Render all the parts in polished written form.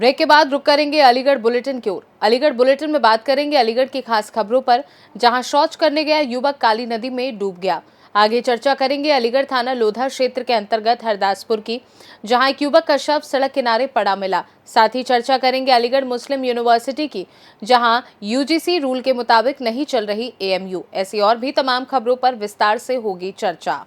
Break के बाद रुक करेंगे अलीगढ़ बुलेटिन की ओर। अलीगढ़ बुलेटिन में बात करेंगे अलीगढ़ की खास खबरों पर, जहां शौच करने गया युवक काली नदी में डूब गया। आगे चर्चा करेंगे अलीगढ़ थाना लोधा क्षेत्र के अंतर्गत हरदासपुर की, जहां एक युवक का शव सड़क किनारे पड़ा मिला। साथ ही चर्चा करेंगे अलीगढ़ मुस्लिम यूनिवर्सिटी की, जहां यूजीसी रूल के मुताबिक नहीं चल रही एएमयू। ऐसी और भी तमाम खबरों पर विस्तार से होगी चर्चा।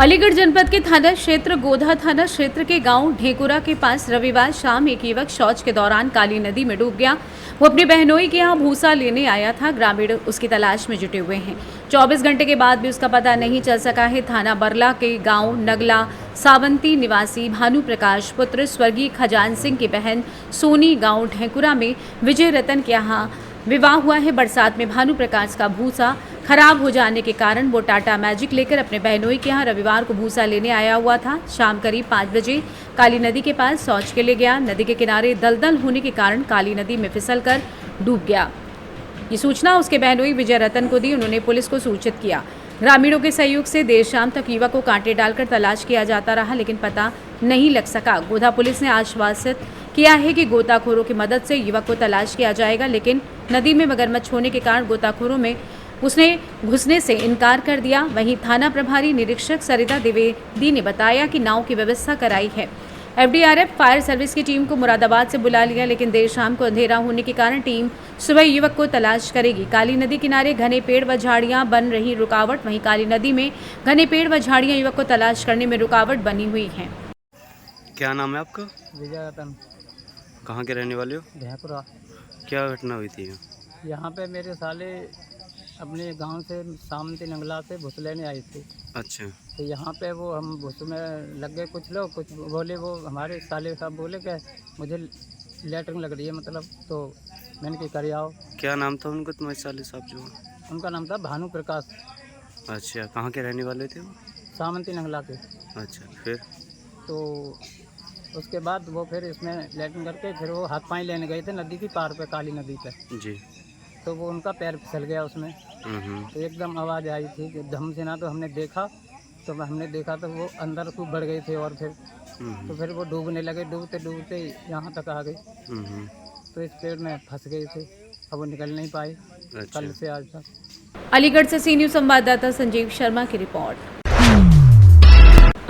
अलीगढ़ जनपद के थाना क्षेत्र गोधा थाना क्षेत्र के गांव ढेकुरा के पास रविवार शाम एक युवक शौच के दौरान काली नदी में डूब गया। वो अपनी बहनोई के यहाँ भूसा लेने आया था। ग्रामीण उसकी तलाश में जुटे हुए हैं। 24 घंटे के बाद भी उसका पता नहीं चल सका है। थाना बरला के गांव नगला सावंती निवासी भानु प्रकाश पुत्र स्वर्गीय खजान सिंह की बहन सोनी गांव ढेकुरा में विजय रतन के यहाँ विवाह हुआ है। बरसात में भानु प्रकाश का भूसा खराब हो जाने के कारण वो टाटा मैजिक लेकर अपने बहनोई के यहाँ रविवार को भूसा लेने आया हुआ था। शाम करीब 5 बजे काली नदी के पास शौच के लिए गया। नदी के किनारे दलदल होने के कारण काली नदी में फिसलकर डूब गया। ये सूचना उसके बहनोई विजय रतन को दी। उन्होंने पुलिस को सूचित किया। ग्रामीणों के सहयोग से देर शाम तक युवक को कांटे डालकर तलाश किया जाता रहा, लेकिन पता नहीं लग सका। गोधा पुलिस ने आश्वासित किया है कि गोताखोरों की मदद से युवक को तलाश किया जाएगा, लेकिन नदी में मगरमच्छ होने के कारण गोताखोरों में उसने घुसने से इनकार कर दिया। वहीं थाना प्रभारी निरीक्षक सरिता द्विवेदी ने बताया कि नाव की व्यवस्था कराई है। एफडीआरएफ फायर सर्विस की टीम को मुरादाबाद से बुला लिया, लेकिन देर शाम को अंधेरा होने के कारण टीम सुबह युवक को तलाश करेगी। काली नदी किनारे घने पेड़ व झाड़ियां बन रही रुकावट। वहीं काली नदी में घने पेड़ व झाड़ियां युवक को तलाश करने में रुकावट बनी हुई है। क्या नाम है आपका? विजय रतन। कहाँ के रहने वाले हो? ढेकुरा। क्या घटना हुई थी? यहाँ पे मेरे साले अपने गांव से सामंती नंगला से भूस लेने आई थी। अच्छा। तो यहाँ पे वो हम भूस में लग गए। कुछ लोग कुछ बोले, वो हमारे साले साहब बोले कि मुझे लेटरिन लग रही है, मतलब। तो मैंने क्या करी आओ। क्या नाम था उनका, तुम्हारे साले साहब जो? उनका नाम था भानु प्रकाश। अच्छा, कहाँ के रहने वाले थे वो? सामंती नंगला के। अच्छा, फिर? तो उसके बाद वो फिर इसमें लेटरिन करके फिर वो हाथ पानी लेने गए थे नदी की पार पे, काली नदी पे जी। तो वो उनका पैर फिसल गया उसमें। तो एकदम आवाज़ आई थी कि धम से ना, तो हमने देखा तो वो अंदर खूब बढ़ गए थे। और फिर वो डूबने लगे। डूबते डूबते यहाँ तक आ गए। तो इस पेड़ में फंस गए थे। अब वो निकल नहीं पाए। अच्छा। कल से आज तक। अलीगढ़ से सी न्यूज़ संवाददाता संजीव शर्मा की रिपोर्ट।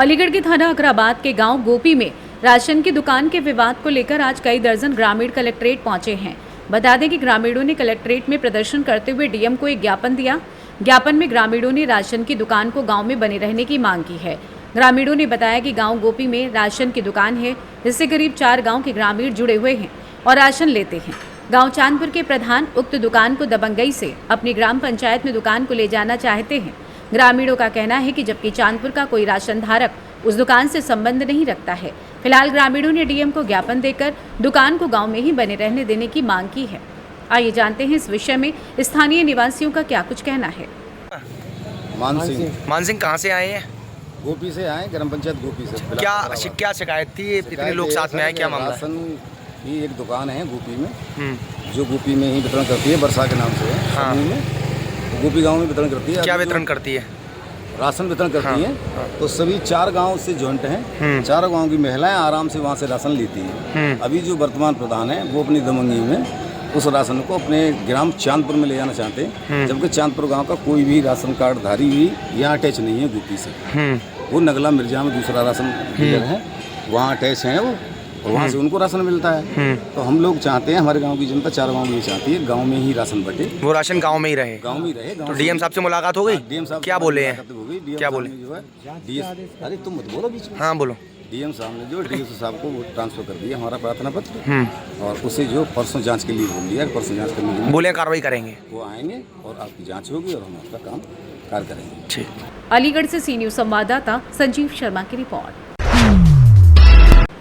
अलीगढ़ के थाना अकराबाद के गांव गोपी में राशन की दुकान के विवाद को लेकर आज कई दर्जन ग्रामीण कलेक्ट्रेट पहुंचे हैं। बता दें कि ग्रामीणों ने कलेक्ट्रेट में प्रदर्शन करते हुए डीएम को एक ज्ञापन दिया। ज्ञापन में ग्रामीणों ने राशन की दुकान को गांव में बने रहने की मांग की है। ग्रामीणों ने बताया कि गांव गोपी में राशन की दुकान है, जिससे करीब 4 गांव के ग्रामीण जुड़े हुए हैं और राशन लेते हैं। गांव चांदपुर के प्रधान उक्त दुकान को दबंगई से अपनी ग्राम पंचायत में दुकान को ले जाना चाहते हैं। ग्रामीणों का कहना है कि जबकि चांदपुर का कोई राशन धारक उस दुकान से संबंध नहीं रखता है। फिलहाल ग्रामीणों ने डीएम को ज्ञापन देकर दुकान को गांव में ही बने रहने देने की मांग की है। आइए जानते हैं इस विषय में स्थानीय निवासियों का क्या कुछ कहना है। मान सिंह कहाँ से आए हैं? गोपी से आए, ग्राम पंचायत गोपी से। क्या शिकायत थी? इतने लोग साथ में आए, क्या मामला? राशन की एक दुकान है गोपी में, जो गोपी में ही वितरण करती है, वर्षा के नाम से है। हाँ। तो गोपी गांव में वितरण करती है। क्या वितरण करती है? राशन वितरण करती है। तो सभी 4 गांव से जॉइंट हैं। 4 गांव की महिलाएं आराम से वहां से राशन लेती हैं। अभी जो वर्तमान प्रधान है वो अपनी दमंगी में उस राशन को अपने ग्राम चांदपुर में ले जाना चाहते हैं, जबकि चांदपुर गांव का कोई भी राशन कार्ड धारी भी यहाँ अटैच नहीं है गोपी से। वो नगला मिर्जा में दूसरा राशन डीलर है, वहाँ अटैच है वो, और वहाँ से उनको राशन मिलता है। तो हम लोग चाहते हैं, हमारे गांव की जनता 4 गांव में चाहती है गांव में ही राशन बटे, वो राशन गांव में ही रहे। गांव में ही रहे। तो डीएम साहब से मुलाकात हो गई? डीएम साहब क्या बोले हैं? क्या बोले? जो है अरे तुम मत बोलो बीच में। हाँ बोलो। डीएम साहब ने जो डीएसओ साहब को वो ट्रांसफर कर दिया हमारा प्रार्थना पत्र, और उसे जो परसों जांच के लिए बोल दिया। परसों जांच करने के लिए बोले कार्रवाई करेंगे। वो आएंगे और आपकी जांच होगी और हम आपका काम कार्य करेंगे। ठीक। अलीगढ़ से सी न्यूज़ संवाददाता संजीव शर्मा की रिपोर्ट।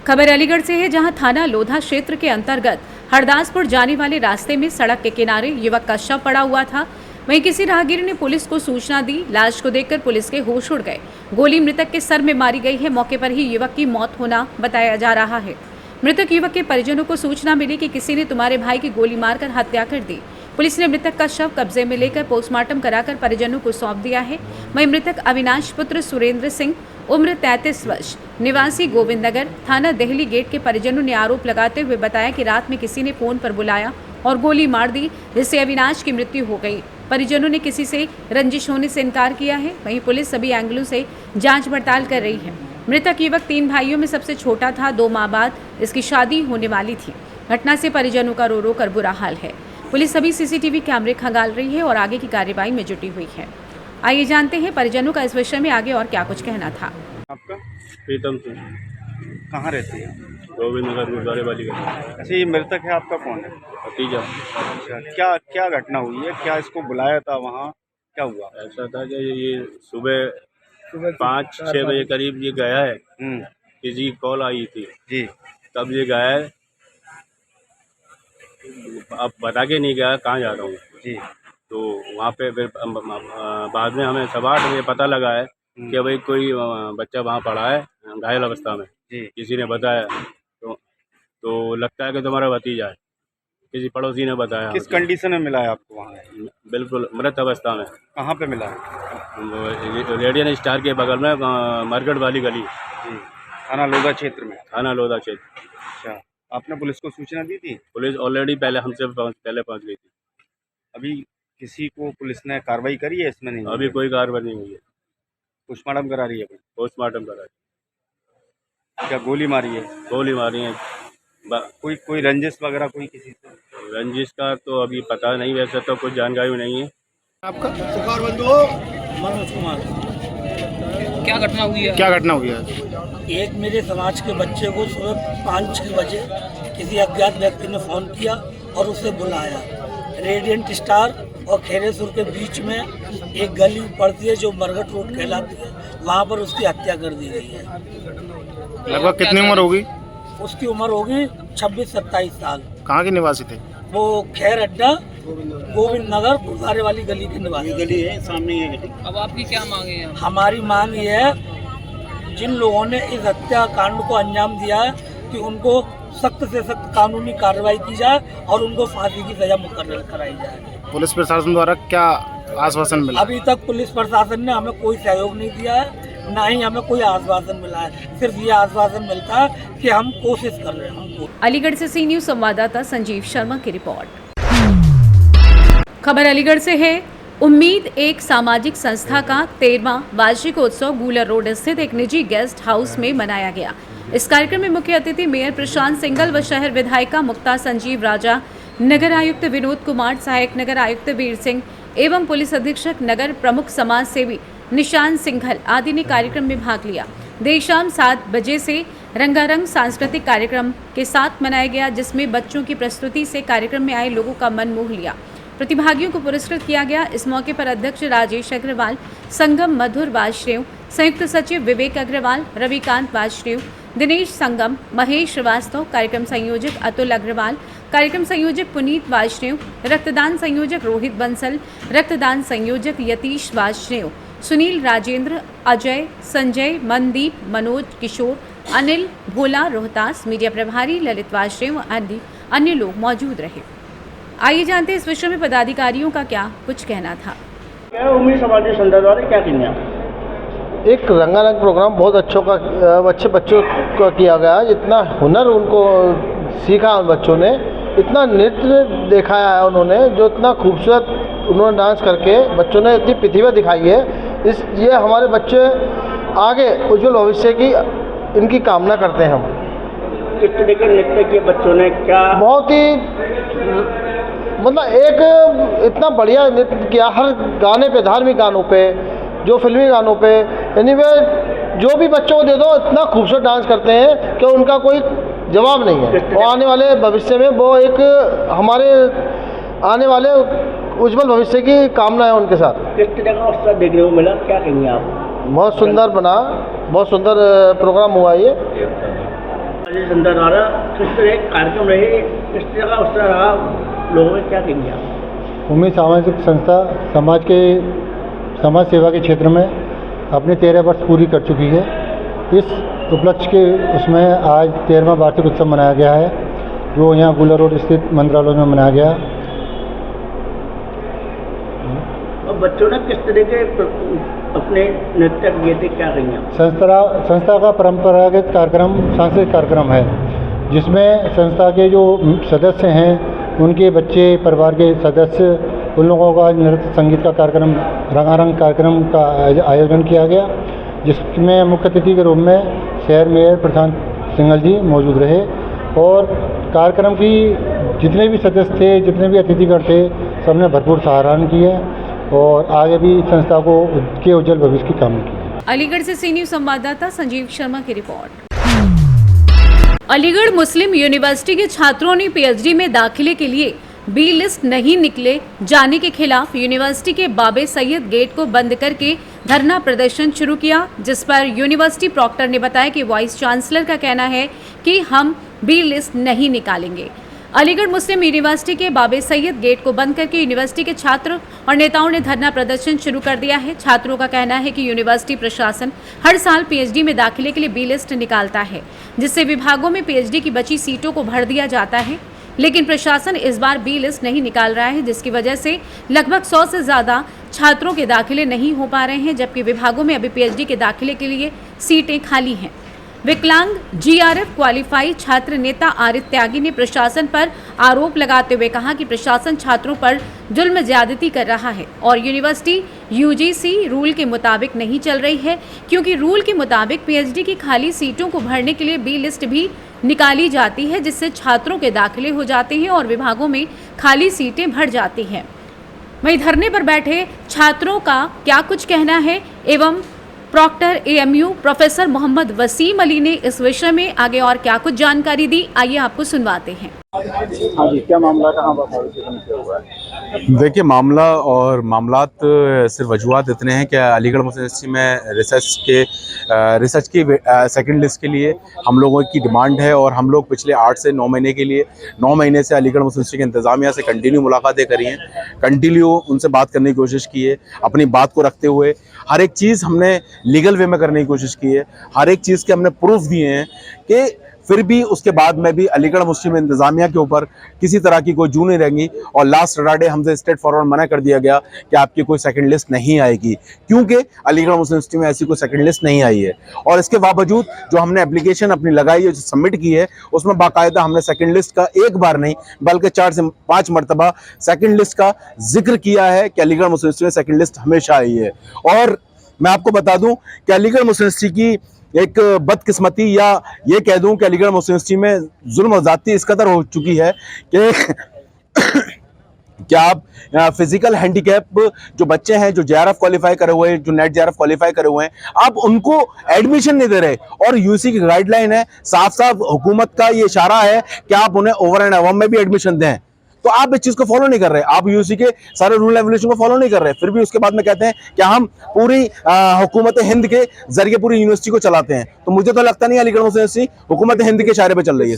खबर अलीगढ़ से है, जहां थाना लोधा क्षेत्र के अंतर्गत हरदासपुर जाने वाले रास्ते में सड़क के किनारे युवक का शव पड़ा हुआ था। वहीं किसी राहगीर ने पुलिस को सूचना दी। लाश को देखकर पुलिस के होश उड़ गए। गोली मृतक के सर में मारी गई है। मौके पर ही युवक की मौत होना बताया जा रहा है। मृतक युवक के परिजनों को सूचना मिली कि किसी ने तुम्हारे भाई की गोली मारकर हत्या कर दी। पुलिस ने मृतक का शव कब्जे में लेकर पोस्टमार्टम कराकर परिजनों को सौंप दिया है। वहीं मृतक अविनाश पुत्र सुरेंद्र सिंह उम्र 33 वर्ष, निवासी गोविंद नगर, थाना देहली गेट के परिजनों ने आरोप लगाते हुए बताया कि रात में किसी ने फोन पर बुलाया और गोली मार दी, जिससे अविनाश की मृत्यु हो गई। परिजनों ने किसी से रंजिश होने से इनकार किया है। वहीं पुलिस सभी एंगलों से जांच पड़ताल कर रही है। मृतक युवक 3 भाइयों में सबसे छोटा था। 2 माह बाद इसकी शादी होने वाली थी। घटना से परिजनों का रो रो कर बुरा हाल है। पुलिस सभी सीसीटीवी कैमरे खंगाल रही है और आगे की कार्यवाही में जुटी हुई है। आइए जानते हैं परिजनों का इस विषय में आगे और क्या कुछ कहना था। आपका प्रीतम सिंह, कहाँ रहती है? गोविंद नगर गुरुद्वारे वाली गली। अच्छा, ये मृतक है, आपका कौन है? भतीजा। अच्छा, क्या क्या घटना हुई है? क्या इसको बुलाया था वहाँ? क्या हुआ? ऐसा था कि ये सुबह 5-6 बजे करीब ये गया है, किसी की कॉल आई थी, जी तब ये गया है। अब बता के नहीं गया कहाँ जा रहा हूँ जी तो वहाँ पे फिर बाद में हमें 7-8 बजे पता लगा है कि भाई कोई बच्चा वहाँ पड़ा है घायल अवस्था में। जी किसी ने बताया तो लगता है कि तुम्हारा भतीजा है, किसी पड़ोसी ने बताया। किस कंडीशन में मिला है आपको वहाँ? बिल्कुल मृत अवस्था में। कहाँ पे मिला है? रेडियन स्टार के बगल में मार्केट वाली गली, जी, थाना लोधा क्षेत्र में। थाना लोधा क्षेत्र। अच्छा, आपने पुलिस को सूचना दी थी? पुलिस ऑलरेडी पहले हमसे पहले पहुँच गई थी। अभी किसी को पुलिस ने कार्रवाई करी है इसमें? नहीं, अभी कोई कार्रवाई नहीं हुई है। पोस्टमार्टम करा रही है? पोस्टमार्टम करा, क्या गोली मारी है? गोली मारी है। कोई रंजिश वगैरह कोई किसी से? रंजिश का तो अभी पता नहीं, वैसे तो कुछ जानकारी नहीं है। आपका मनोज कुमार। क्या घटना हुई है? एक मेरे समाज के बच्चे को सुबह 5-6 बजे किसी अज्ञात व्यक्ति ने फ़ोन किया और उसे बुलाया। रेडियंट स्टार और खेरेसुर के बीच में एक गली पड़ती है जो मरघट रोड कहलाती है, वहाँ पर उसकी हत्या कर दी गई है। लगभग कितनी उम्र होगी? उसकी उम्र होगी 26-27 साल। कहाँ के निवासी थे? वो खैर अड्डा गोविंद नगर गुरुद्वारे वाली गली के निवासी। गली है सामने, ये गली। अब आपकी क्या मांग है? हमारी मांग ये है, जिन लोगों ने इस हत्याकांड को अंजाम दिया है कि उनको सख्त से सख्त कानूनी कार्रवाई की जाए और उनको फांसी की सजा मुकर्रर कराई जाए। पुलिस प्रशासन द्वारा क्या आश्वासन मिला? अभी तक पुलिस प्रशासन ने हमें कोई सहयोग नहीं दिया है, ना ही हमें कोई आश्वासन मिला है। सिर्फ ये आश्वासन मिलता है कि हम कोशिश कर रहे हैं। अलीगढ़ से सी न्यूज संवाददाता संजीव शर्मा की रिपोर्ट। खबर अलीगढ़ से है। उम्मीद एक सामाजिक संस्था का 13वां वार्षिक उत्सव गूलर रोड स्थित एक निजी गेस्ट हाउस में मनाया गया। इस कार्यक्रम में मुख्य अतिथि मेयर प्रशांत सिंघल व शहर विधायिका मुक्ता संजीव राजा, नगर आयुक्त विनोद कुमार, सहायक नगर आयुक्त वीर सिंह एवं पुलिस अधीक्षक नगर प्रमुख समाज सेवी निशान सिंघल आदि ने कार्यक्रम में भाग लिया। देर शाम 7 बजे से रंगारंग सांस्कृतिक कार्यक्रम के साथ मनाया गया, जिसमें बच्चों की प्रस्तुति से कार्यक्रम में आए लोगों का मन मोह लिया। प्रतिभागियों को पुरस्कृत किया गया। इस मौके पर अध्यक्ष राजेश अग्रवाल, संगम मधुर वाजपेयी, संयुक्त सचिव विवेक अग्रवाल, रविकांत वाजपेयी, दिनेश संगम, महेश श्रीवास्तव, कार्यक्रम संयोजक अतुल अग्रवाल, कार्यक्रम संयोजक पुनीत वाजपेयी, रक्तदान संयोजक रोहित बंसल, रक्तदान संयोजक यतीश वाजपेयी, सुनील राजेंद्र, अजय, संजय, मनदीप, मनोज, किशोर, अनिल, भोला, रोहतास, मीडिया प्रभारी ललित वाजपेयी व अन्य लोग मौजूद रहे। आइए जानते हैं इस विषय में पदाधिकारियों का क्या कुछ कहना था। उम्मीद समाज के संस्था द्वारा क्या कहेंगे आप? एक रंगारंग प्रोग्राम बहुत अच्छे बच्चों का किया गया। जितना हुनर उनको सीखा उन बच्चों ने, इतना नृत्य दिखाया है उन्होंने, जो इतना खूबसूरत उन्होंने डांस करके बच्चों ने इतनी प्रतिभा दिखाई है। ये हमारे बच्चे आगे उज्जवल भविष्य की इनकी कामना करते हैं हम। किस तरह के नृत्य किए बच्चों ने? क्या बहुत ही मतलब एक इतना बढ़िया नृत्य किया, हर गाने पे, धार्मिक गानों पे, जो फिल्मी गानों पे, एनीवे जो भी बच्चों को दे दो इतना खूबसूरत डांस करते हैं कि उनका कोई जवाब नहीं है। और आने वाले भविष्य में वो एक हमारे आने वाले उज्जवल भविष्य की कामना है उनके साथ। किस तरह का उत्साह देखने को मिला, क्या कहेंगे आप? बहुत सुंदर बना, बहुत सुंदर प्रोग्राम हुआ ये। संस्था द्वारा किस तरह कार्यक्रम रहे, किस तरह का उत्साह रहा लोगों में, क्या कहेंगे आप? उम्मीद सामाजिक संस्था समाज सेवा के क्षेत्र में अपने 13 वर्ष पूरी कर चुकी है। इस उपलक्ष्य के उसमें आज 13वां वार्षिक उत्सव मनाया गया है, जो यहाँ गूलर रोड स्थित मंत्रालय में मनाया गया। और बच्चों ने किस तरह के अपने नृत्य किए थे, क्या कहेंगे आप? संस्था का परंपरागत कार्यक्रम सांस्कृतिक कार्यक्रम है, जिसमें संस्था के जो सदस्य हैं उनके बच्चे, परिवार के सदस्य, उन लोगों का नृत्य संगीत का कार्यक्रम, रंगारंग कार्यक्रम का आयोजन किया गया, जिसमें मुख्य अतिथि के रूप में शहर मेयर प्रशांत सिंघल जी मौजूद रहे। और कार्यक्रम की जितने भी सदस्य थे, जितने भी अतिथिगण थे, सबने भरपूर सराहना की है और आगे भी संस्था को के उज्जवल भविष्य की कामना की। अलीगढ़ से सी न्यूज़ संवाददाता संजीव शर्मा की रिपोर्ट। अलीगढ़ मुस्लिम यूनिवर्सिटी के छात्रों ने पीएचडी में दाखिले के लिए बी लिस्ट नहीं निकले जाने के खिलाफ यूनिवर्सिटी के बाबे सैयद गेट को बंद करके धरना प्रदर्शन शुरू किया, जिस पर यूनिवर्सिटी प्रॉक्टर ने बताया कि वाइस चांसलर का कहना है कि हम बी लिस्ट नहीं निकालेंगे। अलीगढ़ मुस्लिम यूनिवर्सिटी के बाबे सैयद गेट को बंद करके यूनिवर्सिटी के छात्र और नेताओं ने धरना प्रदर्शन शुरू कर दिया है। छात्रों का कहना है कि यूनिवर्सिटी प्रशासन हर साल पीएचडी में दाखिले के लिए बी लिस्ट निकालता है, जिससे विभागों में पीएचडी की बची सीटों को भर दिया जाता है, लेकिन प्रशासन इस बार बी लिस्ट नहीं निकाल रहा है, जिसकी वजह से लगभग 100 से ज्यादा छात्रों के दाखिले नहीं हो पा रहे हैं, जबकि विभागों में अभी पीएचडी के दाखिले के लिए सीटें खाली हैं। विकलांग जीआरएफ क्वालिफाई छात्र नेता आरिफ त्यागी ने प्रशासन पर आरोप लगाते हुए कहा कि प्रशासन छात्रों पर जुल्म ज्यादती कर रहा है और यूनिवर्सिटी यूजीसी रूल के मुताबिक नहीं चल रही है, क्योंकि रूल के मुताबिक पीएचडी की खाली सीटों को भरने के लिए बी लिस्ट भी निकाली जाती है, जिससे छात्रों के दाखिले हो जाते हैं और विभागों में खाली सीटें भर जाती हैं। वहीं धरने पर बैठे छात्रों का क्या कुछ कहना है एवं proctor AMU professor Mohammad Waseem Ali ने इस विषय में आगे और क्या कुछ जानकारी दी, आइए आपको सुनवाते हैं। हाँ जी, क्या मामला कहाँ हुआ है? देखिए, मामला और मामलात सिर्फ वजूहत इतने हैं कि अलीगढ़ मुस्लिम यूनिवर्सिटी में रिसर्च की सेकंड लिस्ट के लिए हम लोगों की डिमांड है और हम लोग पिछले 8 से 9 महीने के लिए 9 महीने से अलीगढ़ मुस्लिम यूनिवर्सिटी के इंतज़ामिया से कंटिन्यू मुलाकातें करी हैं, कंटिन्यू उनसे बात करने की कोशिश की है, अपनी बात को रखते हुए हर एक चीज़ हमने लीगल वे में करने की कोशिश की है, हर एक चीज़ के हमने प्रूफ दिए हैं कि फिर भी उसके बाद में भी अलीगढ़ मुस्लिम इंतज़ामिया के ऊपर किसी तरह की कोई जू नहीं रहेंगी और लास्ट सैटरडे हमसे स्ट्रेट फॉरवर्ड मना कर दिया गया कि आपकी कोई सेकंड लिस्ट नहीं आएगी, क्योंकि अलीगढ़ मुस्लिम यूनिवर्सिटी में ऐसी कोई सेकंड लिस्ट नहीं आई है। और इसके बावजूद जो हमने एप्लीकेशन अपनी लगाई है, जो सबमिट की है, उसमें बाकायदा हमने सेकंड लिस्ट का एक बार नहीं बल्कि 4 से 5 मरतबा सेकंड लिस्ट का जिक्र किया है कि अलीगढ़ मुस्लिम यूनिवर्सिटी में सेकंड लिस्ट हमेशा आई है। और मैं आपको बता दूं कि अलीगढ़ मुस्लिम यूनिवर्सिटी की एक बदकिस्मती या ये कह दूं कि अलीगढ़ मुस्लिम यूनिवर्सिटी में जुल्म और ज़्यादती इस कदर हो चुकी है कि क्या आप फिजिकल हैंडीकैप जो बच्चे हैं, जो जेआरएफ क्वालिफाई करे हुए हैं, जो नेट जेआरएफ क्वालिफाई करे हुए हैं, आप उनको एडमिशन नहीं दे रहे। और यूसी की गाइडलाइन है, साफ साफ हुकूमत का ये इशारा है कि आप उन्हें ओवर एंड अबव में भी एडमिशन दें, तो आप इस चीज को फॉलो नहीं कर रहे, आप यूसी के सारे रूल रेगुलेशन को फॉलो नहीं कर रहे। फिर भी उसके बाद में कहते हैं कि हम पूरी हुकूमत हिंद के जरिए पूरी यूनिवर्सिटी को चलाते हैं। तो मुझे तो लगता नहीं अलीगढ़ मुस्लिम यूनिवर्सिटी हुकूमत हिंद के इशारे पे चल रही है।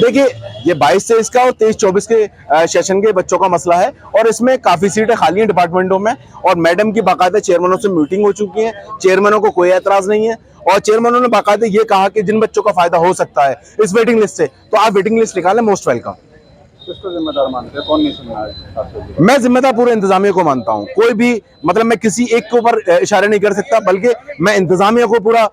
देखिए, ये 22-23 का और 23-24 के सेशन के बच्चों का मसला है और इसमें काफी सीटें खाली हैं डिपार्टमेंटों में और मैडम की बाकायदा चेयरमैनों से मीटिंग हो चुकी है, चेयरमैनों को कोई एतराज नहीं है और चेयरमैनों ने बाकायदा ये कहा कि जिन बच्चों का फायदा हो सकता है इस वेटिंग लिस्ट से, तो आप वेटिंग लिस्ट निकालें, मोस्ट वेलकम। किसको जिम्मेदार मानते हैं, कौन नहीं सुन रहा है? मैं जिम्मेदार पूरे इंतजामिया को मानता हूं, कोई भी मतलब मैं किसी एक के ऊपर इशारे नहीं कर सकता, बल्कि मैं इंतजामिया को पूरा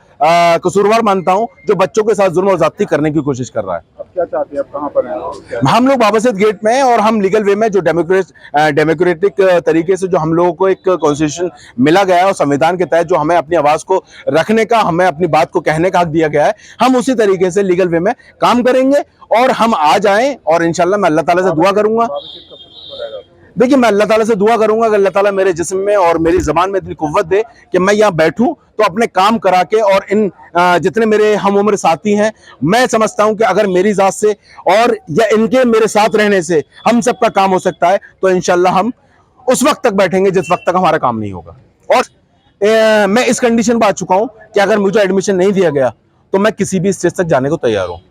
कसूरवार मानता हूं जो बच्चों के साथ जुल्म और ज्यादती करने की कोशिश कर रहा है। अब क्या चाहते हैं, आप कहां पर हैं? हम लोग बाबा सैयद गेट में हैं और हम लीगल वे में जो डेमोक्रेटिक तरीके से जो हम लोगों को एक कॉन्स्टिट्यूशन मिला गया है और संविधान के तहत जो हमें अपनी आवाज को रखने का, हमें अपनी बात को कहने का हक दिया गया है, हम उसी तरीके से लीगल वे में काम करेंगे और हम आ जाएं और इंशाल्लाह मैं अल्लाह ताला से दुआ करूंगा। देखिए, मैं अल्लाह ताला से दुआ करूंगा कि अल्लाह ताला मेरे जिस्म में और मेरी ज़बान में इतनी कुव्वत दे कि मैं यहाँ बैठूं तो अपने काम करा के, और इन जितने मेरे हम उम्र साथी हैं, मैं समझता हूं कि अगर मेरी जात से और या इनके मेरे साथ रहने से हम सबका काम हो सकता है, तो इंशाल्लाह हम उस वक्त तक बैठेंगे जिस वक्त तक हमारा काम नहीं होगा। और मैं इस कंडीशन पर आ चुका हूं कि अगर मुझे एडमिशन नहीं दिया गया तो मैं किसी भी स्टेज तक जाने को तैयार हूँ।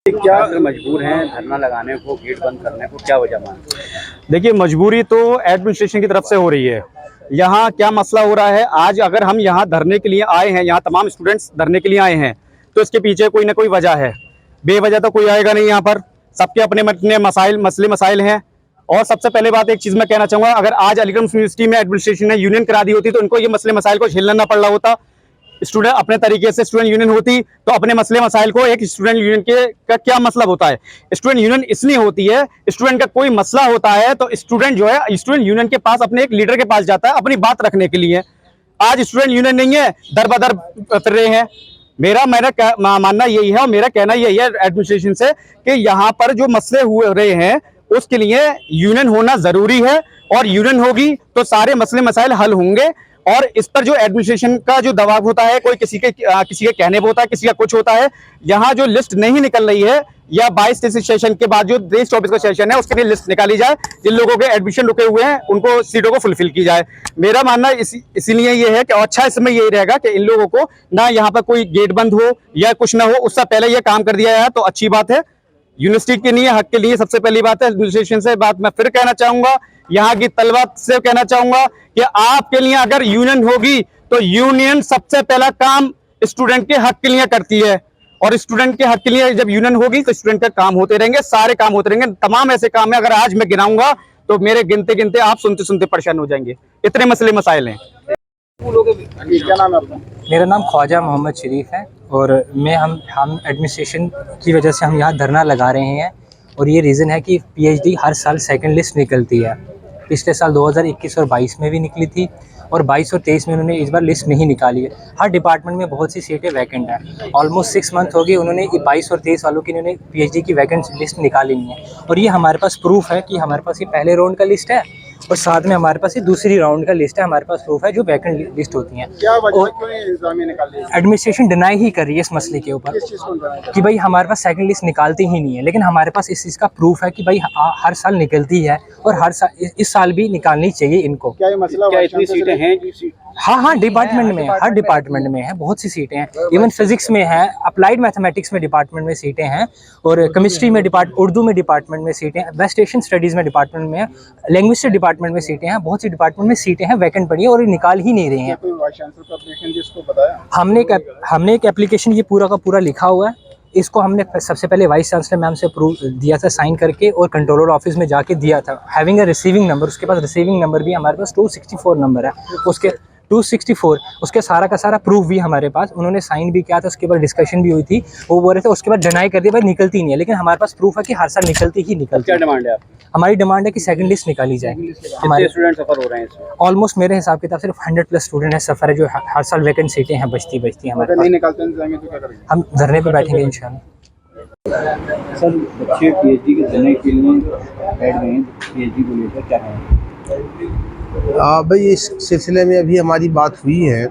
क्या मजबूर हैं धरना लगाने को, गेट बंद करने को, क्या वजह मानते हैं? देखिए, मजबूरी तो एडमिनिस्ट्रेशन की तरफ से हो रही है। यहाँ क्या मसला हो रहा है, आज अगर हम यहाँ धरने के लिए आए हैं, यहाँ तमाम स्टूडेंट्स धरने के लिए आए हैं, तो इसके पीछे कोई ना कोई वजह है, बेवजह तो कोई आएगा नहीं। यहाँ पर सबके अपने अपने मसले मसाइल हैं और सबसे पहले बात एक चीज मैं कहना चाहूंगा, अगर आज अलीगढ़ मुस्लिम यूनिवर्सिटी में एडमिनिस्ट्रेशन ने यूनियन करा दी होती तो इनको ये मसले मसाइल को झेलना ना पड़ रहा होता। स्टूडेंट अपने तरीके से स्टूडेंट यूनियन होती तो अपने मसले मसाइल को, एक स्टूडेंट यूनियन के का क्या मतलब होता है, स्टूडेंट यूनियन इसलिए होती है, स्टूडेंट का कोई मसला होता है तो स्टूडेंट जो है स्टूडेंट यूनियन के पास अपने एक लीडर के पास जाता है अपनी बात रखने के लिए। आज स्टूडेंट यूनियन नहीं है, दर बदर फिर रहे हैं। मेरा मानना यही है और मेरा कहना यही है एडमिनिस्ट्रेशन से कि यहाँ पर जो मसले हुए रहे हैं उसके लिए यूनियन होना जरूरी है, और यूनियन होगी तो सारे मसले मसाइल हल होंगे। और इस पर जो एडमिनिस्ट्रेशन का जो दबाव होता है, कोई किसी के कहने पे होता है, किसी का कुछ होता है। यहाँ जो लिस्ट नहीं निकल रही है, या 22 सेशन के बाद जो 23-24 का सेशन है उसके लिए लिस्ट निकाली जाए, जिन लोगों के एडमिशन रुके हुए हैं उनको सीटों को फुलफिल की जाए। मेरा मानना इसीलिए ये है कि अच्छा इसमें यही रहेगा कि इन लोगों को ना यहाँ पर कोई गेट बंद हो या कुछ ना हो, उससे पहले ये काम कर दिया जाए तो अच्छी बात है। यूनिवर्सिटी के लिए, हक के लिए सबसे पहली बात है। एडमिनिस्ट्रेशन से बात मैं फिर कहना चाहूंगा, यहाँ की तलबा से कहना चाहूंगा कि आपके लिए अगर यूनियन होगी तो यूनियन सबसे पहला काम स्टूडेंट के हक के लिए करती है, और स्टूडेंट के हक के लिए जब यूनियन होगी तो स्टूडेंट का काम होते रहेंगे, सारे काम होते रहेंगे। तमाम ऐसे काम है, अगर आज मैं गिनाऊंगा तो मेरे गिनते गिनते आप सुनते सुनते परेशान हो जाएंगे, इतने मसले मसाइल हैं। क्या नाम है आपका? मेरा नाम ख्वाजा मोहम्मद शरीफ है, और हम एडमिनिस्ट्रेशन की वजह से हम यहाँ धरना लगा रहे हैं। और ये रीज़न है कि पीएचडी हर साल सेकंड लिस्ट निकलती है। पिछले साल 2021 और 22 में भी निकली थी, और 22 और 23 में उन्होंने इस बार लिस्ट नहीं निकाली है। हर डिपार्टमेंट में बहुत सी सीटें वैकेंट हैं। ऑलमोस्ट 6 मंथ हो गए उन्होंने 22 और 23 वालों की इन्होंने पीएचडी की वैकेंट लिस्ट निकाली नहीं है। और ये हमारे पास प्रूफ है कि हमारे पास ये पहले राउंड का लिस्ट है, और साथ में हमारे पास ये दूसरी राउंड का लिस्ट है। हमारे पास प्रूफ है जो वैकेंट लिस्ट होती हैं। क्या वजह क्यों इंतजामिया निकाल रही है? एडमिनिस्ट्रेशन डिनाई ही कर रही है इस मसले के ऊपर कि भाई हमारे पास सेकंड लिस्ट निकालती ही नहीं है, लेकिन हमारे पास इस चीज़ का प्रूफ है कि भाई हर साल निकलती है, और हर साल इस साल भी निकालनी चाहिए इनको। क्या ये मसला, क्या इतनी सीटें हैं? हाँ, डिपार्टमेंट में, हर डिपार्टमेंट में है, बहुत सी सीटें हैं। इवन फिजिक्स में है, अप्लाइड मैथमेटिक्स में डिपार्टमेंट में सीटें हैं, और केमिस्ट्री में उर्दू में डिपार्टमेंट में सीटें हैं, वेस्ट एशियन स्टडीज़ में डिपार्टमेंट में है, लैंग्वेज डिपार्टमेंट में सीटें हैं, बहुत सी डिपार्टमेंट में सीटें हैं वैकेंट पड़ी है, और ये निकाल ही नहीं रहे हैं। हमने एक एप्लीकेशन ये पूरा का पूरा लिखा हुआ है। इसको हमने सबसे पहले वाइस चांसलर मैम से अप्रूव दिया था साइन करके, और कंट्रोलर ऑफिस में जाके दिया था, हैविंग अ रिसीविंग नंबर। उसके पास रिसीविंग नंबर भी हमारे पास 264 नंबर है, उसके 264 उसके सारा का सारा प्रूफ भी हमारे पास। उन्होंने साइन भी किया था, उसके बाद डिस्कशन भी हुई थी, वो बोल रहे थे। उसके बाद डिनाई कर दिया, भाई निकलती नहीं है, लेकिन हमारे पास प्रूफ है कि हर साल निकलती ही निकलती है। क्या डिमांड है आपकी? हमारी डिमांड है कि सेकंड लिस्ट निकाली जाए। हमारे स्टूडेंट सफर हो रहे हैं इसमें? ऑलमोस्ट मेरे हिसाब किताब सिर्फ 100+ स्टूडेंट है सफर है, जो हर साल वैकेंट सीटें हैं बचती हमारे नहीं निकालते इंतजामिया तो क्या करेंगे? हम धरने पे बैठेंगे इंशाल्लाह। सर, बच्चे पीएचडी के देने के लिए बैठ गए हैं, पीएचडी को लेकर क्या कहें? भाई इस सिलसिले में अभी हमारी बात हुई है,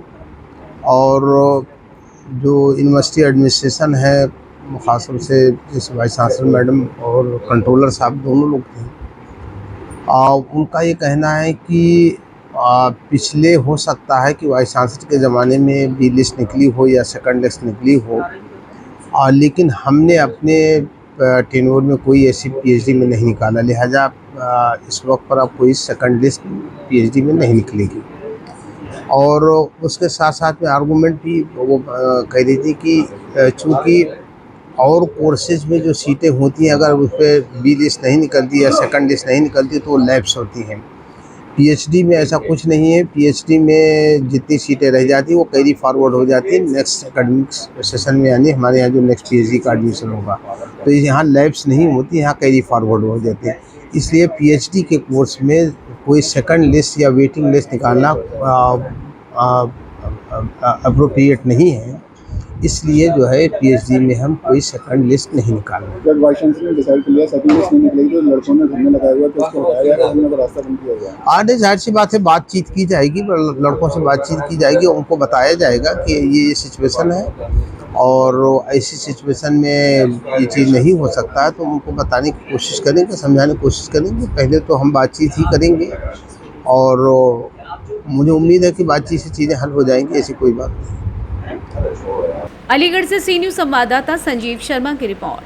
और जो यूनिवर्सिटी एडमिनिस्ट्रेशन है, ख़ासतौर से जैसे वाइस चांसलर मैडम और कंट्रोलर साहब दोनों लोग थे, उनका ये कहना है कि पिछले हो सकता है कि वाइस चांसलर के ज़माने में भी लिस्ट निकली हो या सेकंड लिस्ट निकली हो, लेकिन हमने अपने टेन्योर में कोई ऐसी पीएचडी में नहीं निकाला, लिहाजा इस वक्त पर अब कोई सेकंड लिस्ट पीएचडी में नहीं निकलेगी। और उसके साथ साथ में आर्गूमेंट भी वो कह रही थी कि चूँकि और कोर्सेज में जो सीटें होती हैं, अगर उस पर बी लिस्ट नहीं निकलती या सेकंड लिस्ट नहीं निकलती तो वो लैप्स होती हैं। पीएचडी में ऐसा कुछ नहीं है। पीएचडी में जितनी सीटें रह जाती हैं वो कैरी फॉरवर्ड हो जाती है नेक्स्ट एकेडमिक सेशन में, यानी हमारे यहाँ जो नेक्स्ट पीएचडी का एडमिशन होगा, तो यहाँ लैब्स नहीं होती, यहाँ कैरी फॉरवर्ड हो जाती है। इसलिए पीएचडी के कोर्स में कोई सेकंड लिस्ट या वेटिंग लिस्ट निकालना अप्रोप्रिएट नहीं है। इसलिए जो है पीएचडी में हम कोई सेकंड लिस्ट नहीं निकाल रहे। जब वाइस चांसलर ने डिसाइड कर लिया सेकंड लिस्ट नहीं निकलेगी तो लड़कों ने धरने लगाया हुआ, तो उसको हटाया जाएगा, हमने को रास्ता बंद किया गया। आगे जाहिर सी बात है बातचीत की जाएगी, लड़कों से बातचीत की जाएगी, उनको बताया जाएगा कि ये सिचुएशन है, और ऐसी सिचुएशन में ये चीज़ नहीं हो सकता है, तो उनको बताने की कोशिश करेंगे, समझाने की कोशिश करेंगे। पहले तो हम बातचीत ही करेंगे, और मुझे उम्मीद है कि बातचीत से चीज़ें हल हो जाएंगी, ऐसी कोई बात नहीं। अलीगढ़ से सी न्यूज़ संवाददाता संजीव शर्मा की रिपोर्ट।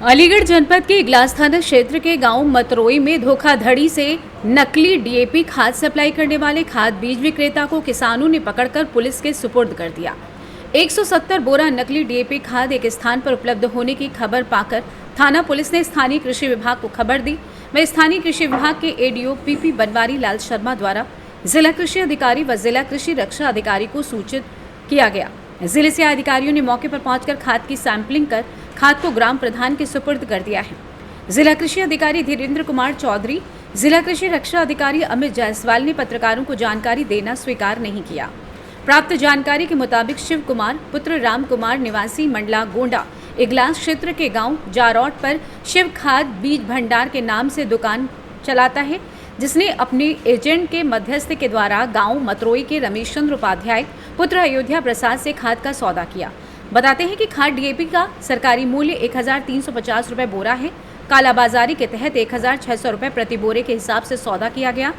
अलीगढ़ जनपद के इगलास थाना क्षेत्र के गांव मतरोई में धोखाधड़ी से नकली डीएपी खाद सप्लाई करने वाले खाद बीज विक्रेता को किसानों ने पकड़कर पुलिस के सुपुर्द कर दिया। 170 बोरा नकली डीएपी खाद एक स्थान पर उपलब्ध होने की खबर पाकर थाना पुलिस ने स्थानीय कृषि विभाग को खबर दी। वह स्थानीय कृषि विभाग के एडीओ पीपी बनवारी लाल शर्मा द्वारा जिला कृषि अधिकारी व जिला कृषि रक्षा अधिकारी को सूचित किया गया। जिले से अधिकारियों ने मौके पर पहुंचकर खाद की सैंपलिंग कर खाद को ग्राम प्रधान के सुपुर्द कर दिया है। जिला कृषि अधिकारी धीरेन्द्र कुमार चौधरी, जिला कृषि रक्षा अधिकारी अमित जायसवाल ने पत्रकारों को जानकारी देना स्वीकार नहीं किया। प्राप्त जानकारी के मुताबिक शिव कुमार पुत्र राम कुमार निवासी मंडला गोंडा इगलास क्षेत्र के गांव जारौट पर शिव खाद बीज भंडार के नाम से दुकान चलाता है, जिसने अपने एजेंट के मध्यस्थ के द्वारा गांव मतरोई के रमेश चंद्र उपाध्याय पुत्र अयोध्या प्रसाद से खाद का सौदा किया। बताते हैं कि खाद डीएपी का सरकारी मूल्य 1350 रुपये बोरा है। कालाबाजारी के तहत 1600 रुपये प्रति बोरे के हिसाब से सौदा किया गया।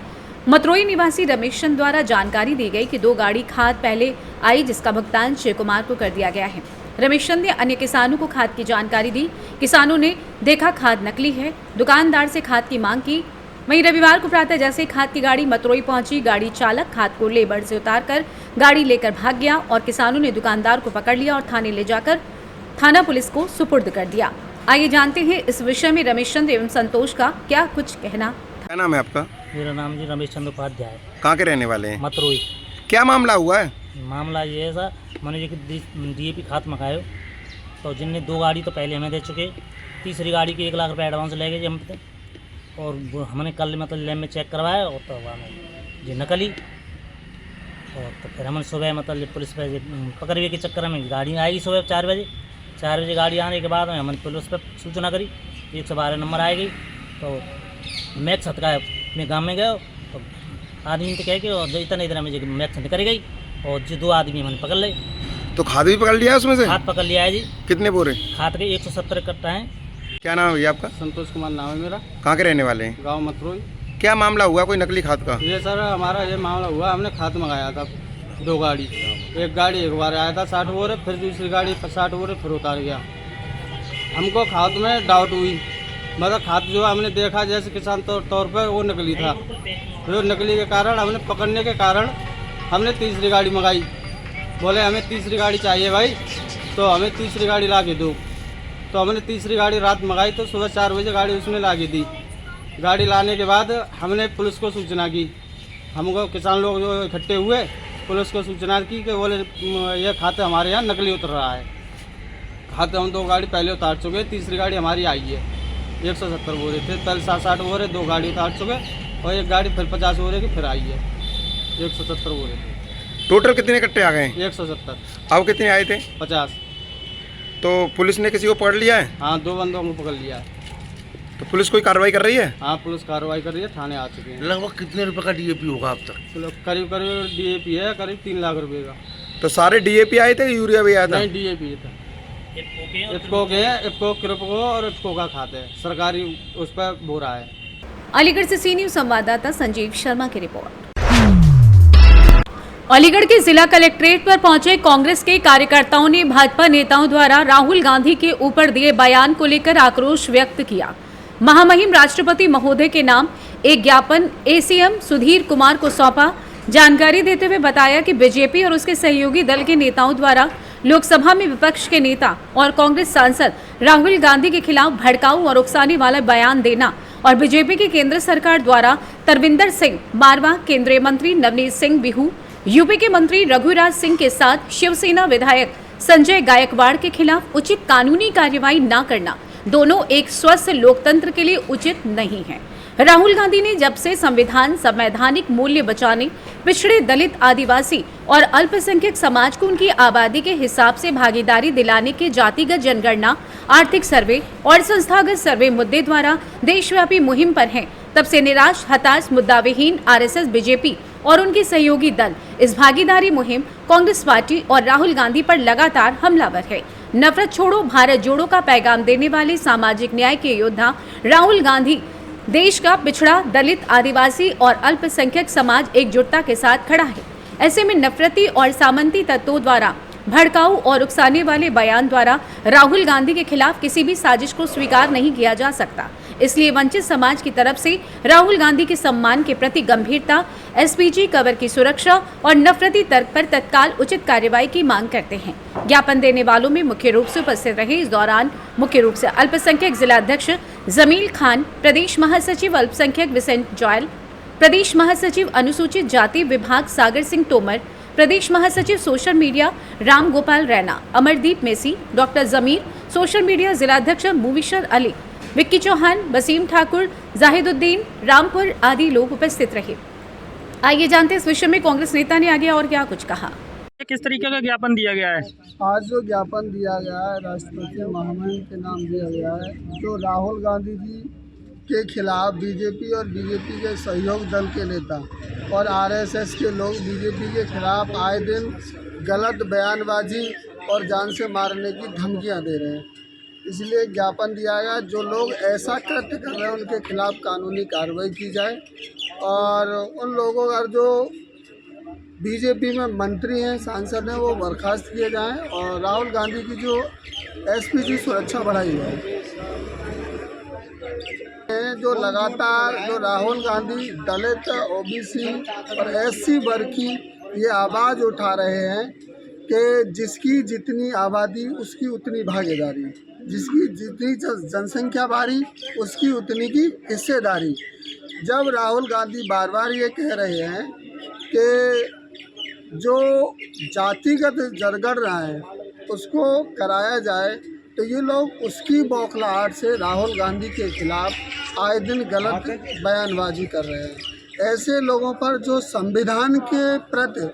मतरोई निवासी रमेश चंद द्वारा जानकारी दी गई कि 2 गाड़ी खाद पहले आई, जिसका भुगतान शिव कुमार को कर दिया गया है। रमेश चंद ने अन्य किसानों को खाद की जानकारी दी। किसानों ने देखा खाद नकली है, दुकानदार से खाद की मांग की। वहीं रविवार को प्रातः जैसे खाद की गाड़ी मतरोई पहुंची, गाड़ी चालक खाद को लेबर से उतारकर गाड़ी लेकर भाग गया और किसानों ने दुकानदार को पकड़ लिया और थाने ले जाकर थाना पुलिस को सुपुर्द कर दिया। आइए जानते हैं इस विषय में रमेश चंद एवं संतोष का क्या कुछ कहना। क्या नाम है आपका? मेरा नाम जी रमेश चंद्र उपाध्याय। कहाँ के रहने वाले हैं? मतरोई। क्या मामला हुआ है? मामला ये है सर, मैंने डीएपी खाद मंगाए तो जिनने 2 गाड़ी तो पहले हमें दे चुके, तीसरी गाड़ी की 1 लाख रुपये एडवांस ले गए हमसे और हमने कल मतलब लैब में चेक करवाया और तो जी नकली। और तो फिर हमने सुबह मतलब पुलिस पे पकड़वे के चक्कर में गाड़ी आई सुबह 4 बजे गाड़ी आने के बाद हमने पुलिस पर सूचना करी, 112 नंबर आ गई। तो मैक्स हटका अपने गाँव में गए तो आदमी तो कह के और इतना इधर में मैक्स निकल गई और जो 2 आदमी मैंने पकड़ ले। तो खाद भी पकड़ लिया उसमें से? खाद पकड़ लिया है जी। कितने बोरे? खाद के 170 कट्टा हैं। क्या नाम है भैया आपका? संतोष कुमार नाम है मेरा। कहाँ के रहने वाले हैं? गांव मतरोई। क्या मामला हुआ कोई नकली खाद का? ये सर हमारा ये मामला हुआ, हमने खाद मंगाया था 2 गाड़ी। एक गाड़ी एक बार आया था 60 बोरे, फिर दूसरी गाड़ी 60 बोरे फिर उतार गया। हमको खाद में डाउट हुई, मतलब खाद जो हमने देखा जैसे किसान तौर पर वो नकली था। फिर नकली के कारण हमने पकड़ने के कारण हमने तीसरी गाड़ी मंगाई। बोले हमें तीसरी गाड़ी चाहिए भाई, तो हमें तीसरी गाड़ी ला के दो। तो हमने तीसरी गाड़ी रात मंगाई तो सुबह 4 बजे गाड़ी उसने ला के दी। गाड़ी लाने के बाद हमने पुलिस को सूचना की। हमको किसान लोग जो इकट्ठे हुए पुलिस को सूचना की कि बोले यह खाते हमारे यहाँ नकली उतर रहा है। खाते हम 2 गाड़ी पहले उतार चुके, तीसरी गाड़ी हमारी आई है। 170 बोरे थे पहले, 60 बोरे 2 गाड़ी उतार चुके और एक गाड़ी फिर 50 बोरे की फिर आई है। 170 बोरे थे। टोटल कितने कट्टे आ गए? 170। अब कितने आए थे? 50। तो पुलिस ने किसी को पकड़ लिया है? हाँ 2 बंदों को पकड़ लिया है। तो पुलिस कोई कार्रवाई कर रही है? हाँ पुलिस कार्रवाई कर रही है, थाने आ चुके हैं। लगभग कितने रुपए का डीएपी होगा अब तक? करीब डीएपी है करीब 3 लाख रुपए का। तो सारे डीएपी आए थे, यूरिया भी आया था? नहीं डीएपी था। इफ्को के हैं, इफ्को क्रिप्को और इफ्को का खाते हैं, सरकारी उस पर बोरा है। अलीगढ़ से सी न्यूज़ संवाददाता संजीव शर्मा की रिपोर्ट। अलीगढ़ के जिला कलेक्ट्रेट पर पहुंचे कांग्रेस के कार्यकर्ताओं ने भाजपा नेताओं द्वारा राहुल गांधी के ऊपर दिए बयान को लेकर आक्रोश व्यक्त किया। महामहिम राष्ट्रपति महोदय के नाम एक ज्ञापन एसीएम सुधीर कुमार को सौंपा। जानकारी देते हुए बताया कि बीजेपी और उसके सहयोगी दल के नेताओं द्वारा लोकसभा में विपक्ष के नेता और कांग्रेस सांसद राहुल गांधी के खिलाफ भड़काऊ और उकसाने वाला बयान देना और बीजेपी की केंद्र सरकार द्वारा तरविंदर सिंह मारवा, केंद्रीय मंत्री नवनीत सिंह बिहू, यूपी के मंत्री रघुराज सिंह के साथ शिवसेना विधायक संजय गायकवाड़ के खिलाफ उचित कानूनी कार्रवाई न करना दोनों एक स्वस्थ लोकतंत्र के लिए उचित नहीं है। राहुल गांधी ने जब से संविधान संवैधानिक मूल्य बचाने, पिछड़े दलित आदिवासी और अल्पसंख्यक समाज को उनकी आबादी के हिसाब से भागीदारी दिलाने के जातिगत जनगणना, आर्थिक सर्वे और संस्थागत सर्वे मुद्दे द्वारा देशव्यापी मुहिम पर हैं, तब से निराश, हताश, मुद्दाविहीन आरएसएस, बीजेपी और उनके सहयोगी दल इस भागीदारी मुहिम, कांग्रेस पार्टी और राहुल गांधी पर लगातार हमलावर है। नफरत छोड़ो, भारत जोड़ो का पैगाम देने वाले सामाजिक न्याय के योद्धा राहुल गांधी देश का पिछड़ा, दलित, आदिवासी और अल्पसंख्यक समाज एकजुटता के साथ खड़ा है। ऐसे में नफरती और सामंती तत्वों द्वारा भड़काऊ और उकसाने वाले बयान द्वारा राहुल गांधी के खिलाफ किसी भी साजिश को स्वीकार नहीं किया जा सकता। इसलिए वंचित समाज की तरफ से राहुल गांधी के सम्मान के प्रति गंभीरता, एसपीजी कवर की सुरक्षा और नफरती तर्क पर तत्काल उचित कार्रवाई की मांग करते हैं। ज्ञापन देने वालों में मुख्य रूप से उपस्थित रहे। इस दौरान मुख्य रूप से अल्पसंख्यक जिला अध्यक्ष जमील खान, प्रदेश महासचिव अल्पसंख्यक विसेंट जॉयल, प्रदेश महासचिव अनुसूचित जाति विभाग सागर सिंह तोमर, प्रदेश महासचिव social media Ram Gopal Raina, Amardeep Massey, doctor Zameer, social media जिलाध्यक्ष मुविशर अली, विक्की चौहान, वसीम ठाकुर, जाहिदुद्दीन, रामपुर आदि लोग उपस्थित रहे। आइए जानते हैं इस विषय में कांग्रेस नेता ने आगे और क्या कुछ कहा। किस तरीके का ज्ञापन दिया गया है? आज जो ज्ञापन दिया गया है राष्ट्रपति महामहिम के नाम दिया गया है, जो राहुल गांधी जी के खिलाफ बीजेपी और बीजेपी के सहयोग दल के नेता और आरएसएस के लोग बीजेपी के खिलाफ आए दिन गलत बयानबाजी और जान से मारने की धमकियां दे रहे हैं, इसलिए ज्ञापन दिया गया। जो लोग ऐसा कृत्य कर रहे हैं उनके खिलाफ कानूनी कार्रवाई की जाए और उन लोगों का जो बीजेपी में मंत्री हैं, सांसद हैं, वो बर्खास्त किए जाएं और राहुल गांधी की जो एसपीजी सुरक्षा बढ़ाई जाए। जो लगातार जो राहुल गांधी दलित, ओबीसी और एससी वर्ग की ये आवाज़ उठा रहे हैं कि जिसकी जितनी आबादी उसकी उतनी भागीदारी, जिसकी जितनी जनसंख्या भारी उसकी उतनी की हिस्सेदारी। जब राहुल गांधी बार बार ये कह रहे हैं कि जो जातिगत जरगड़ रहा है उसको कराया जाए, तो ये लोग उसकी बौखलाहट से राहुल गांधी के खिलाफ आए दिन गलत बयानबाजी कर रहे हैं। ऐसे लोगों पर जो संविधान के प्रति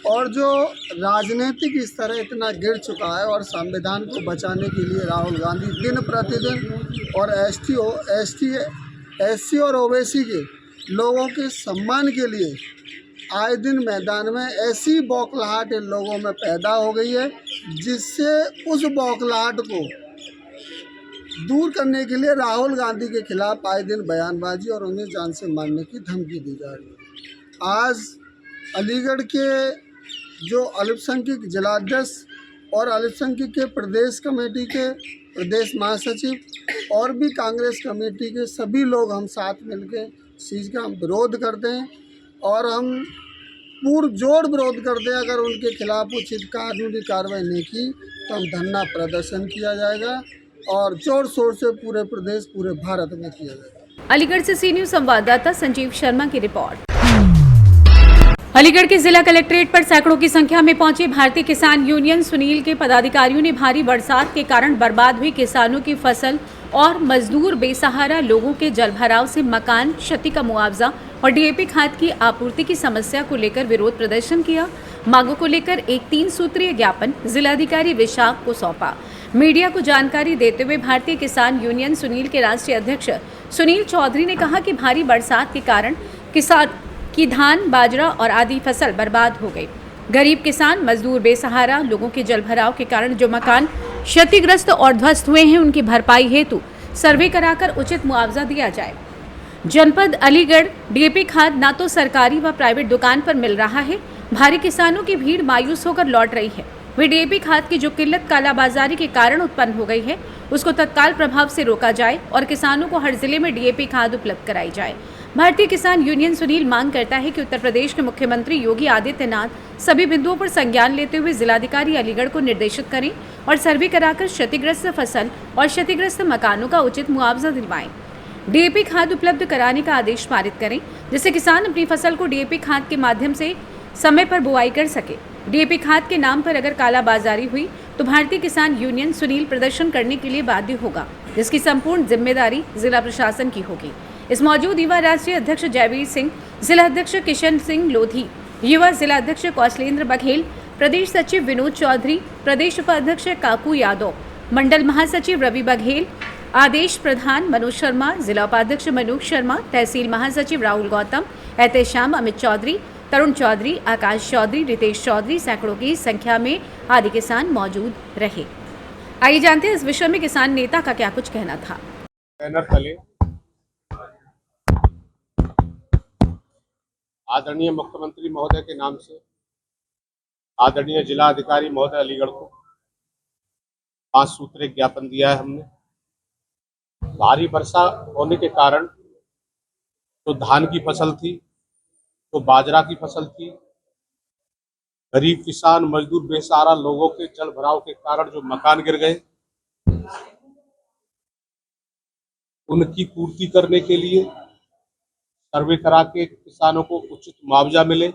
और जो राजनीतिक स्तर इतना गिर चुका है और संविधान को बचाने के लिए राहुल गांधी दिन प्रतिदिन और एससी और ओबीसी के लोगों के सम्मान के लिए आए दिन मैदान में ऐसी बौखलाहट इन लोगों में पैदा हो गई है, जिससे उस बौखलाहट को दूर करने के लिए राहुल गांधी के खिलाफ आए दिन बयानबाजी और उन्हें जान से मारने की धमकी दी जा रही है। आज अलीगढ़ के जो अल्पसंख्यक जिलाध्यक्ष और अल्पसंख्यक के प्रदेश कमेटी के प्रदेश महासचिव और भी कांग्रेस कमेटी के सभी लोग हम साथ मिलकर इस चीज़ का हम विरोध करते हैं और हम पुरजोर विरोध करते हैं। अगर उनके खिलाफ उचित कानूनी कार्रवाई नहीं की तो हम धरना प्रदर्शन किया जाएगा और जोर शोर से पूरे प्रदेश, पूरे भारत में किया जाएगा। अलीगढ़ से सी न्यूज़ संवाददाता संजीव शर्मा की रिपोर्ट। अलीगढ़ के जिला कलेक्ट्रेट पर सैकड़ों की संख्या में पहुंचे भारतीय किसान यूनियन सुनील के पदाधिकारियों ने भारी बरसात के कारण बर्बाद हुई किसानों की फसल और मजदूर बेसहारा लोगों के जलभराव से मकान क्षति का मुआवजा और डीएपी खाद की आपूर्ति की समस्या को लेकर विरोध प्रदर्शन किया। मांगों को लेकर एक 3 सूत्रीय ज्ञापन जिलाधिकारी विशाख को सौंपा। मीडिया को जानकारी देते हुए भारतीय किसान यूनियन सुनील के राष्ट्रीय अध्यक्ष सुनील चौधरी ने कहा कि भारी बरसात के कारण किसान की धान, बाजरा और आदि फसल बर्बाद हो गई। गरीब किसान, मजदूर बेसहारा लोगों के जलभराव के कारण जो मकान क्षतिग्रस्त और ध्वस्त हुए हैं उनकी भरपाई हेतु सर्वे कराकर उचित मुआवजा दिया जाए। जनपद अलीगढ़ डीएपी खाद ना तो सरकारी व प्राइवेट दुकान पर मिल रहा है। भारी किसानों की भीड़ मायूस होकर लौट रही है। वे डीएपी खाद की जो किल्लत कालाबाजारी के कारण उत्पन्न हो गई है उसको तत्काल प्रभाव से रोका जाए और किसानों को हर जिले में डीएपी खाद उपलब्ध कराई जाए। भारतीय किसान यूनियन सुनील मांग करता है कि उत्तर प्रदेश के मुख्यमंत्री योगी आदित्यनाथ सभी बिंदुओं पर संज्ञान लेते हुए जिलाधिकारी अलीगढ़ को निर्देशित करें और सर्वे कराकर क्षतिग्रस्त फसल और क्षतिग्रस्त मकानों का उचित मुआवजा दिलवाएं। डीएपी खाद उपलब्ध कराने का आदेश पारित करें जिससे किसान अपनी फसल को डीएपी खाद के माध्यम से समय पर बुआई कर सके। डीएपी खाद के नाम पर अगर कालाबाजारी हुई तो भारतीय किसान यूनियन सुनील प्रदर्शन करने के लिए बाध्य होगा, जिसकी संपूर्ण जिम्मेदारी जिला प्रशासन की होगी। इस मौजूद युवा राष्ट्रीय अध्यक्ष जयवीर सिंह, जिला अध्यक्ष किशन सिंह लोधी, युवा जिला अध्यक्ष कौशलेंद्र बघेल, प्रदेश सचिव विनोद चौधरी, प्रदेश उपाध्यक्ष काकू यादव, मंडल महासचिव रवि बघेल, आदेश प्रधान मनोज शर्मा, जिला उपाध्यक्ष मनोज शर्मा, तहसील महासचिव राहुल गौतम, एहतेशाम अमित चौधरी, तरुण चौधरी, आकाश चौधरी, रितेश चौधरी, सैकड़ों की संख्या में आदि किसान मौजूद रहे। आइए जानते हैं इस विषय में किसान नेता का क्या कुछ कहना था। आदरणीय मुख्यमंत्री महोदय के नाम से आदरणीय जिला अधिकारी महोदय अलीगढ़ को 5 सूत्रीय ज्ञापन दिया है हमने। भारी वर्षा होने के कारण जो धान की फसल थी, जो बाजरा की फसल थी, गरीब किसान मजदूर बेसहारा लोगों के जल भराव के कारण जो मकान गिर गए, उनकी पूर्ति करने के लिए सर्वे करा के किसानों को उचित मुआवजा मिले,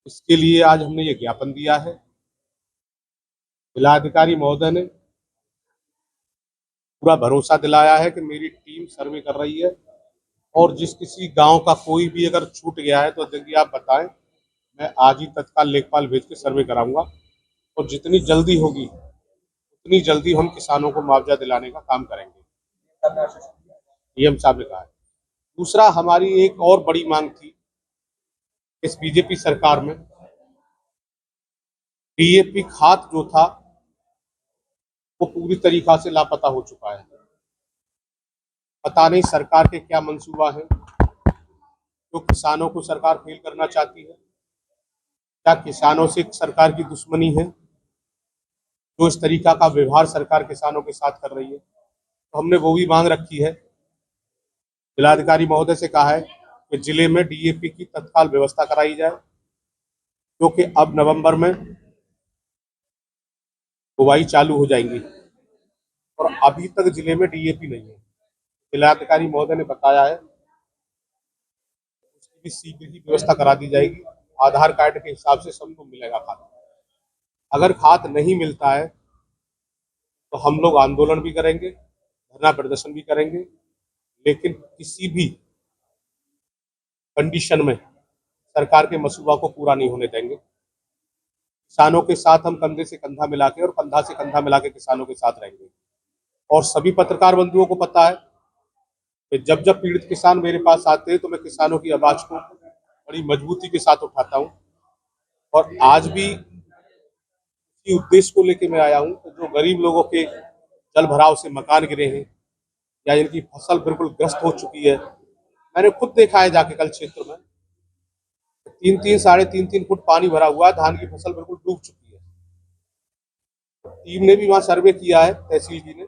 इसके लिए आज हमने ये ज्ञापन दिया है। जिलाधिकारी महोदय ने पूरा भरोसा दिलाया है कि मेरी टीम सर्वे कर रही है और जिस किसी गांव का कोई भी अगर छूट गया है तो यदि आप बताएं, मैं आज ही तत्काल लेखपाल भेज के सर्वे कराऊंगा और जितनी जल्दी होगी उतनी जल्दी हम किसानों को मुआवजा दिलाने का काम करेंगे, डीएम साहब ने कहा है। दूसरा, हमारी एक और बड़ी मांग थी इस बीजेपी सरकार में, डीएपी खाद जो था वो पूरी तरीका से लापता हो चुका है। पता नहीं सरकार के क्या मंसूबा है, जो किसानों को सरकार फेल करना चाहती है, क्या किसानों से सरकार की दुश्मनी है, जो इस तरीका का व्यवहार सरकार किसानों के साथ कर रही है। तो हमने वो भी मांग रखी है, जिलाधिकारी महोदय से कहा है कि जिले में डीएपी की तत्काल व्यवस्था कराई जाए, क्योंकि अब नवंबर में बुवाई चालू हो जाएंगी और अभी तक जिले में डीएपी नहीं है। जिलाधिकारी महोदय ने बताया है उसकी भी शीघ्र ही व्यवस्था करा दी जाएगी। आधार कार्ड के हिसाब से सबको मिलेगा खाद। अगर खाद नहीं मिलता है तो हम लोग आंदोलन भी करेंगे, धरना प्रदर्शन भी करेंगे, लेकिन किसी भी कंडीशन में सरकार के मसूबा को पूरा नहीं होने देंगे। किसानों के साथ हम कंधे से कंधा मिला के और कंधा से कंधा मिला के किसानों के साथ रहेंगे। और सभी पत्रकार बंधुओं को पता है कि जब जब पीड़ित किसान मेरे पास आते हैं तो मैं किसानों की आवाज को बड़ी मजबूती के साथ उठाता हूं और आज भी इसी उद्देश्य को लेकर मैं आया हूं कि जो गरीब लोगों के जल भराव से मकान गिरे हैं या जिनकी फसल बिल्कुल ग्रस्त हो चुकी है, मैंने खुद देखा है जाके कल क्षेत्र में 3-3 साढ़े 3-3 फुट पानी भरा हुआ है, धान की फसल बिल्कुल डूब चुकी है। टीम ने भी वहां सर्वे किया है, तहसील की ने,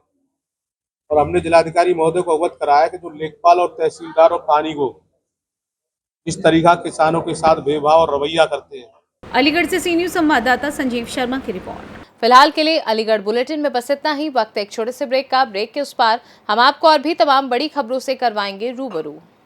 और हमने जिलाधिकारी महोदय को अवगत कराया कि जो लेखपाल और तहसीलदार और कानीगो इस तरीका किसानों के साथ भेदभाव और रवैया करते हैं। अलीगढ़ से सी न्यूज़ संवाददाता संजीव शर्मा की रिपोर्ट। फिलहाल के लिए अलीगढ़ बुलेटिन में बस इतना ही। वक्त एक छोटे से ब्रेक का। ब्रेक के उस पार हम आपको और भी तमाम बड़ी खबरों से करवाएंगे रूबरू।